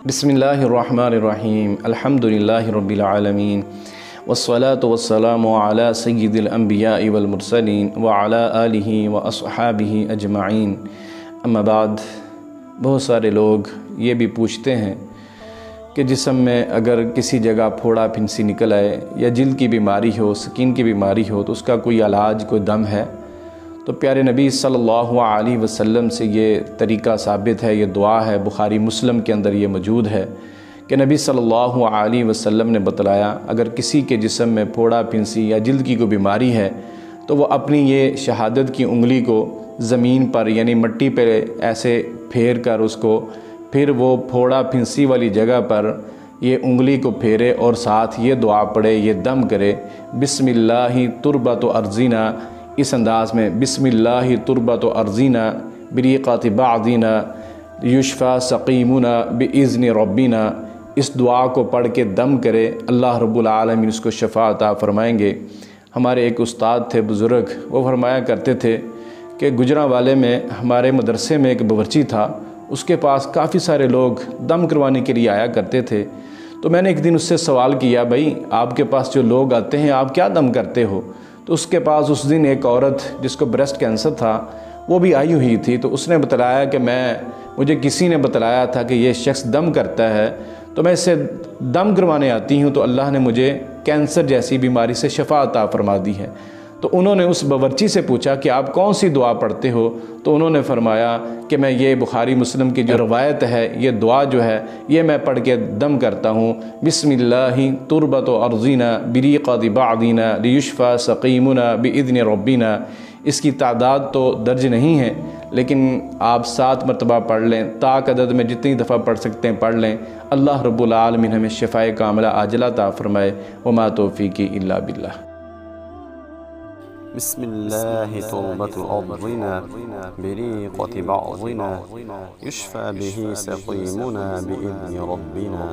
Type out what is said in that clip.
बिस्मिल्लाहिर्रहमानिर्रहीम अल्हम्दुलिल्लाहि रब्बिल आलमीन वस्सलातु वस्सलामु अला सय्यिदिल अंबिया'i वल मुरसलीन व अला आलिहि व अस्हाबिहि अजमाइन। अम्मा बाद, बहुत सारे लोग ये भी पूछते हैं कि जिस्म में अगर किसी जगह फोड़ा फिंसी निकल आए या जिल्द की बीमारी हो, स्किन की बीमारी हो, तो उसका कोई इलाज, कोई दम है? तो प्यारे नबी सल्लल्लाहु अलैहि वसल्लम से ये तरीक़ा साबित है, ये दुआ है, बुखारी मुस्लिम के अंदर ये मौजूद है कि नबी सल्लल्लाहु अलैहि वसल्लम ने बतलाया, अगर किसी के जिस्म में फोड़ा फिंसी या जिल्द की कोई बीमारी है तो वो अपनी ये शहादत की उंगली को ज़मीन पर यानी मिट्टी पे ऐसे फेर कर उसको, फिर वो फोड़ा फिंसी वाली जगह पर ये उंगली को फेरे और साथ ये दुआ पढ़े, ये दम करे, बिस्मिल्लाहि तुरबतु अर्ज़िना, इस अंदाज़ में बिस्मिल्लाहि तुरबतु अर्ज़िना बिरीक़ाति बादिना युशफ़ा सक़ीमुना बिइज़्नि रब्बिना। इस दुआ को पढ़ के दम करे, अल्लाह रब्बुल आलमीन उसको शफ़ा अता फ़रमाएंगे। हमारे एक उस्ताद थे बुज़ुर्ग, वो फरमाया करते थे कि गुजरांवाले में हमारे मदरसे में एक बावर्ची था, उसके पास काफ़ी सारे लोग दम करवाने के लिए आया करते थे। तो मैंने एक दिन उससे सवाल किया, भाई आपके पास जो लोग आते हैं आप क्या दम करते हो? तो उसके पास उस दिन एक औरत जिसको ब्रेस्ट कैंसर था वो भी आई हुई थी। तो उसने बतलाया कि मुझे किसी ने बतलाया था कि ये शख्स दम करता है, तो मैं इससे दम करवाने आती हूँ, तो अल्लाह ने मुझे कैंसर जैसी बीमारी से शफ़ा अता फरमा दी है। तो उन्होंने उस बावर्ची से पूछा कि आप कौन सी दुआ पढ़ते हो? तो उन्होंने फरमाया कि मैं ये बुखारी मुस्लिम की जो रवायत है, ये दुआ जो है ये मैं पढ़ के दम करता हूँ, बिस्मिल्लाहि तुरबतु अर्ज़िना बिरीक़ाति बादिना लियुशफ़ा सक़ीमुना बिइज़्नि रब्बिना। इसकी तादाद तो दर्ज नहीं है, लेकिन आप 7 मरतबा पढ़ लें, ताक अदद में जितनी दफ़ा पढ़ सकते हैं पढ़ लें। अल्लाह रब्बुल आलमीन हमें शिफ़ाए कामिला आजिला अता फ़रमाए। वमा तौफ़ीक़ी इल्ला बिल्लाह। बिस्मिल्लाहि तुरबतु अर्ज़िना बिरीक़ाति बादिना युशफ़ा बिही सक़ीमुना बिइज़्नि रब्बिना।